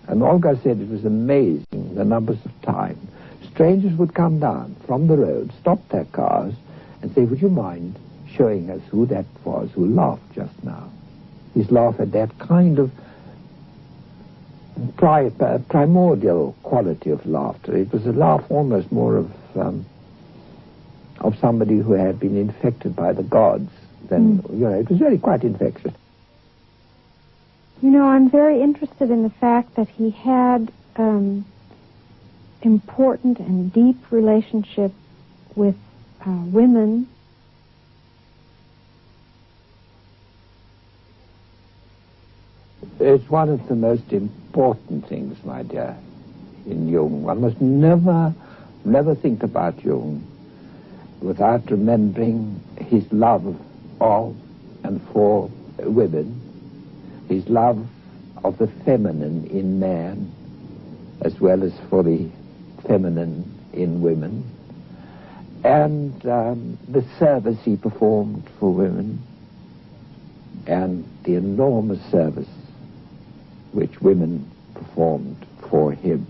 And Olga said it was amazing the numbers of times strangers would come down from the road, stop their cars, and say, "Would you mind showing us who that was who laughed just now?" His laugh had that kind of primordial quality of laughter. It was a laugh almost more of somebody who had been infected by the gods than, you know, it was really quite infectious. You know, I'm very interested in the fact that he had important and deep relationship with women. It's one of the most important things, my dear, in Jung. One must never think about Jung without remembering his love of and for women, his love of the feminine in man, as well as for the feminine in women, and the service he performed for women, and the enormous service which women performed for him.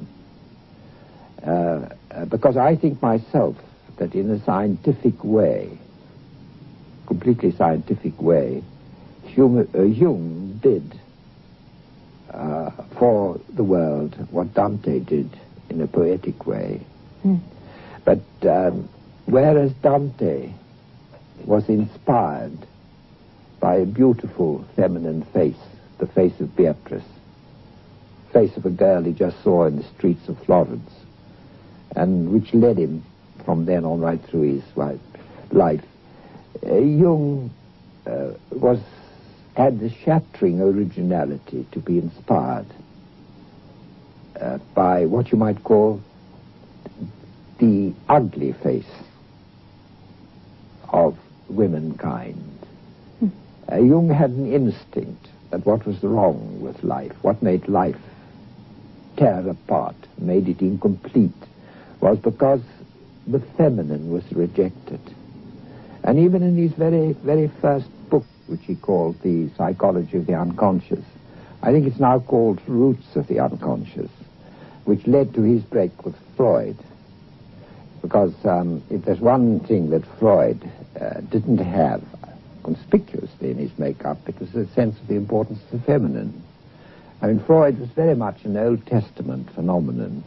Because I think myself that in a scientific way, completely scientific way, Jung did for the world what Dante did in a poetic way. But whereas Dante was inspired by a beautiful feminine face, the face of Beatrice, face of a girl he just saw in the streets of Florence, and which led him from then on right through his life. Jung had the shattering originality to be inspired by what you might call the ugly face of womankind. Jung had an instinct that what was wrong with life, what made life tear apart, made it incomplete, was because the feminine was rejected. And even in his very, very first book, which he called The Psychology of the Unconscious, I think it's now called Roots of the Unconscious, which led to his break with Freud. Because if there's one thing that Freud didn't have conspicuously in his makeup, it was a sense of the importance of the feminine. I mean, Freud was very much an Old Testament phenomenon.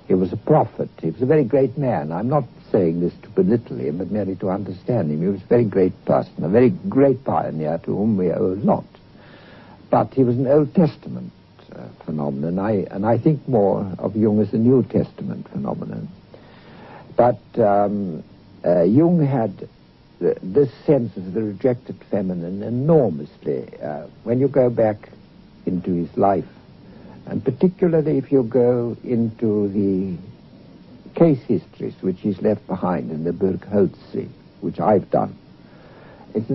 He was a prophet. He was a very great man. I'm not saying this to belittle him, but merely to understand him. He was a very great person, a very great pioneer to whom we owe a lot. But he was an Old Testament phenomenon, and I think more of Jung as a New Testament phenomenon. But Jung had this sense of the rejected feminine enormously. When you go back into his life, and particularly if you go into the case histories which he's left behind in the Burgholtzi, which I've done, it's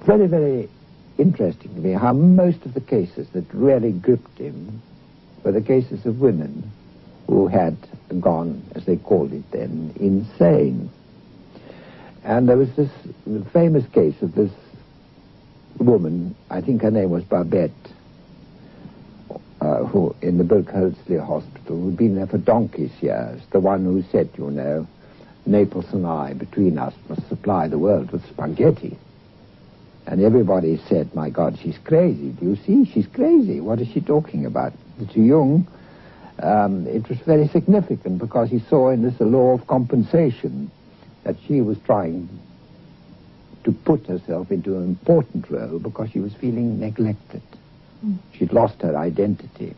very, very interesting to me how most of the cases that really gripped him were the cases of women who had gone, as they called it then, insane. And there was this famous case of this woman, I think her name was Babette, who in the Burgholtzi hospital, who'd been there for donkey's years, the one who said, you know, Naples and I, between us, must supply the world with spaghetti. And everybody said, my God, she's crazy. Do you see? She's crazy. What is she talking about? But to Jung, it was very significant because he saw in this a law of compensation, that she was trying to put herself into an important role because she was feeling neglected. She'd lost her identity.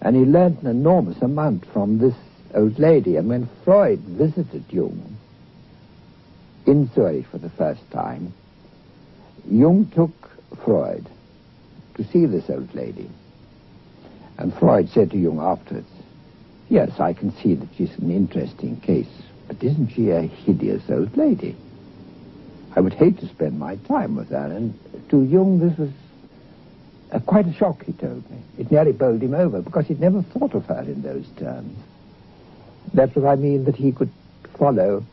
And he learned an enormous amount from this old lady. And when Freud visited Jung in Zurich for the first time, Jung took Freud to see this old lady. And Freud said to Jung afterwards, yes, I can see that she's an interesting case, but isn't she a hideous old lady? I would hate to spend my time with her. And to Jung, this was quite a shock, he told me. It nearly bowled him over because he'd never thought of her in those terms. That's what I mean, that he could follow,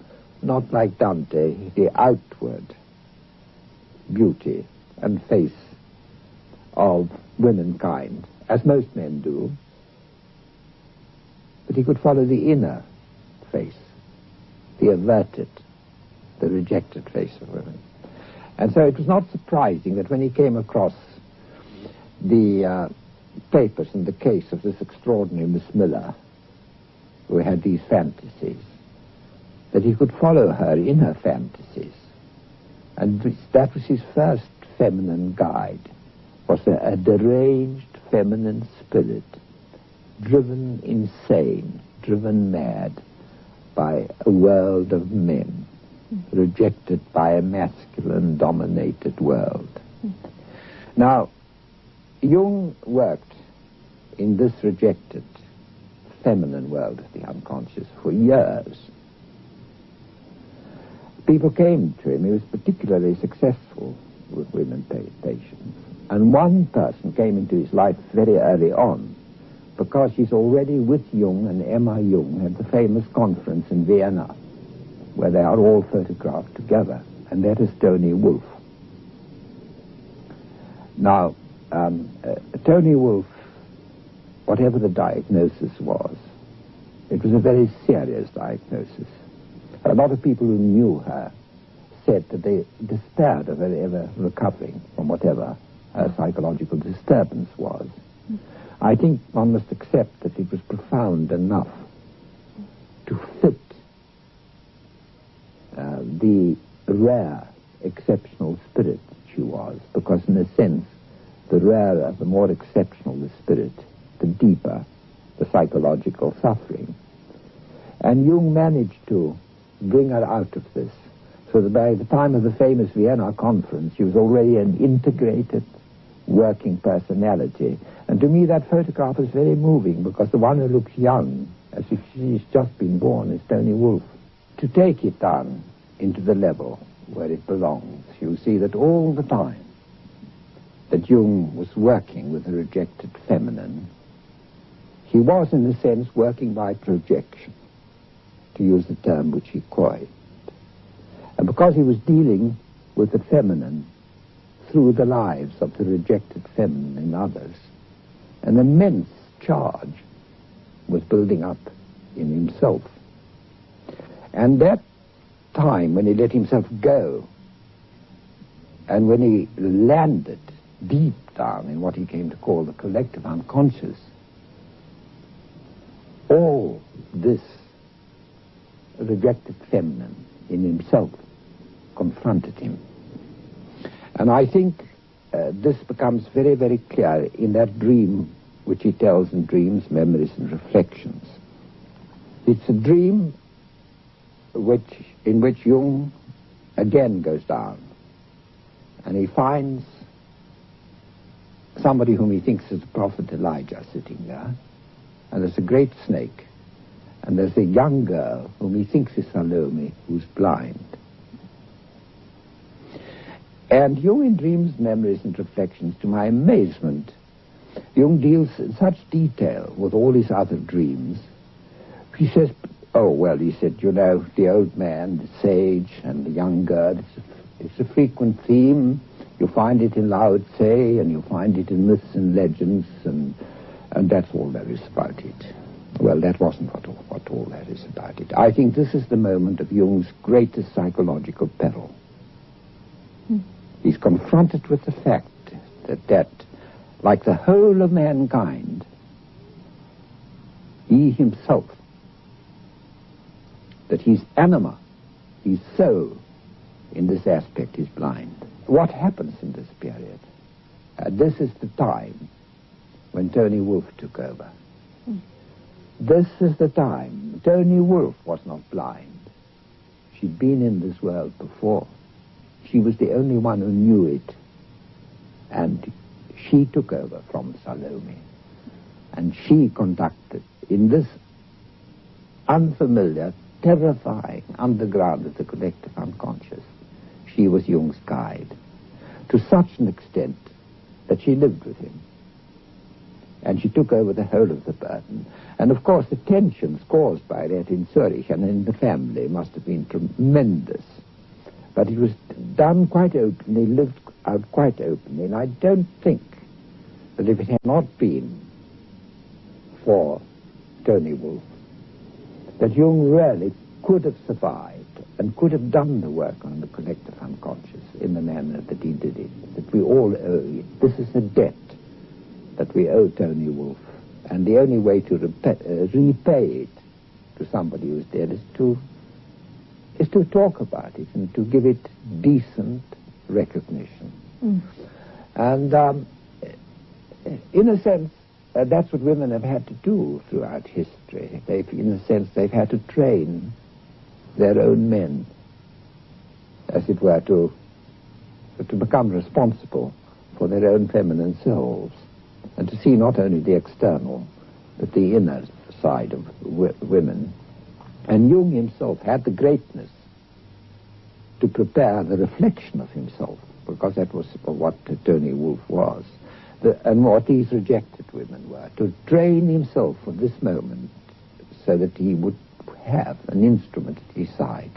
not like Dante, the outward beauty and face of womankind, as most men do, but he could follow the inner face, the averted, the rejected face of women. And so it was not surprising that when he came across the papers in the case of this extraordinary Miss Miller, who had these fantasies, that he could follow her in her fantasies. And that was his first feminine guide, was a deranged feminine spirit, driven insane, driven mad by a world of men, rejected by a masculine-dominated world. Now, Jung worked in this rejected feminine world of the unconscious for years. People came to him. He was particularly successful with women patients. And one person came into his life very early on, because he's already with Jung and Emma Jung at the famous conference in Vienna, where they are all photographed together, and that is Tony Wolff. Now, Tony Wolff, whatever the diagnosis was, it was a very serious diagnosis. A lot of people who knew her said that they despaired of her ever recovering from whatever her psychological disturbance was. I think one must accept that it was profound enough to fit the rare, exceptional spirit she was, because in a sense, the rarer, the more exceptional the spirit, the deeper the psychological suffering. And Jung managed to bring her out of this, so that by the time of the famous Vienna conference, she was already an integrated, working personality. And to me, that photograph is very moving, because the one who looks young, as if she's just been born, is Tony Wolff. To take it down into the level where it belongs, you see that all the time that Jung was working with the rejected feminine, he was, in a sense, working by projection, to use the term which he coined. And because he was dealing with the feminine through the lives of the rejected feminine in others, an immense charge was building up in himself. And that time when he let himself go, and when he landed deep down in what he came to call the collective unconscious, all this rejected feminine in himself confronted him. And I think this becomes very, very clear in that dream which he tells in Dreams, Memories, and Reflections. It's a dream in which Jung again goes down, and he finds somebody whom he thinks is the prophet Elijah sitting there, and there's a great snake, and there's a young girl whom he thinks is Salome, who's blind. And Jung, in Dreams, Memories, and Reflections, to my amazement, Jung deals in such detail with all his other dreams. He says, oh, well, he said, you know, the old man, the sage, and the young girl, it's a frequent theme. You find it in Lao Tse, and you find it in myths and legends, and that's all there is about it. Well, that wasn't what all there is about it. I think this is the moment of Jung's greatest psychological peril. He's confronted with the fact that like the whole of mankind, he himself, that his anima, his soul, in this aspect is blind. What happens in this period? This is the time when Tony Wolff took over. This is the time. Tony Wolff was not blind. She'd been in this world before. She was the only one who knew it. And she took over from Salome. And she conducted, in this unfamiliar, terrifying underground of the collective unconscious, she was Jung's guide, to such an extent that she lived with him. And she took over the whole of the burden. And of course the tensions caused by that in Zurich and in the family must have been tremendous. But it was done quite openly, lived out quite openly. And I don't think that if it had not been for Tony Wolff, that Jung really could have survived and could have done the work on the collective unconscious in the manner that he did it, that we all owe it. This is a debt that we owe Tony Wolff, and the only way to repay it to somebody who's dead is to talk about it and to give it decent recognition. And in a sense, that's what women have had to do throughout history. In a sense, they've had to train their own men, as it were, to become responsible for their own feminine selves, and to see not only the external, but the inner side of women. And Jung himself had the greatness to prepare the reflection of himself, because that was what Tony Wolff was, and what these rejected women were, to train himself for this moment so that he would have an instrument at his side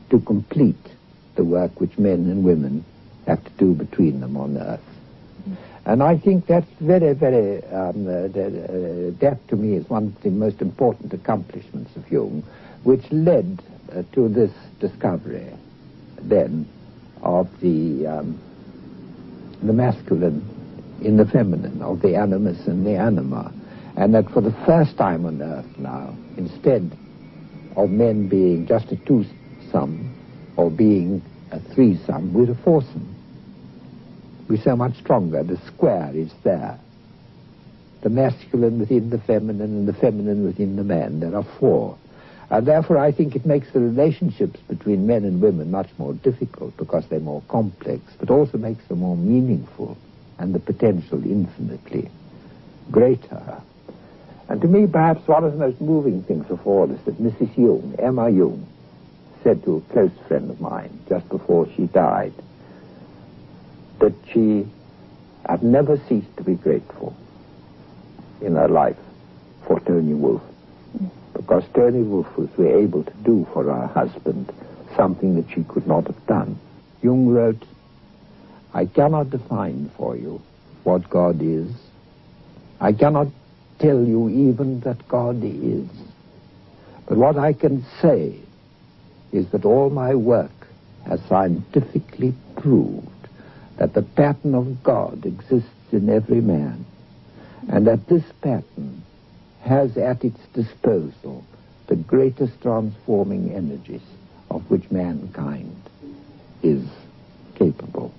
to complete the work which men and women have to do between them on earth. And I think that's very, very, that to me is one of the most important accomplishments of Jung, which led to this discovery then of the masculine in the feminine, of the animus and the anima, and that for the first time on earth now, instead of men being just a twosome or being a threesome, we're a foursome. We're so much stronger. The square is there. The masculine within the feminine and the feminine within the man. There are four. And therefore I think it makes the relationships between men and women much more difficult because they're more complex, but also makes them more meaningful and the potential infinitely greater. And to me, perhaps one of the most moving things of all is that Mrs. Jung, Emma Jung, said to a close friend of mine just before she died that she had never ceased to be grateful in her life for Tony Wolff, because Tony Wolff was able to do for her husband something that she could not have done. Jung wrote, "I cannot define for you what God is. I cannot tell you even that God is. But what I can say is that all my work has scientifically proved that the pattern of God exists in every man, and that this pattern has at its disposal the greatest transforming energies of which mankind is capable."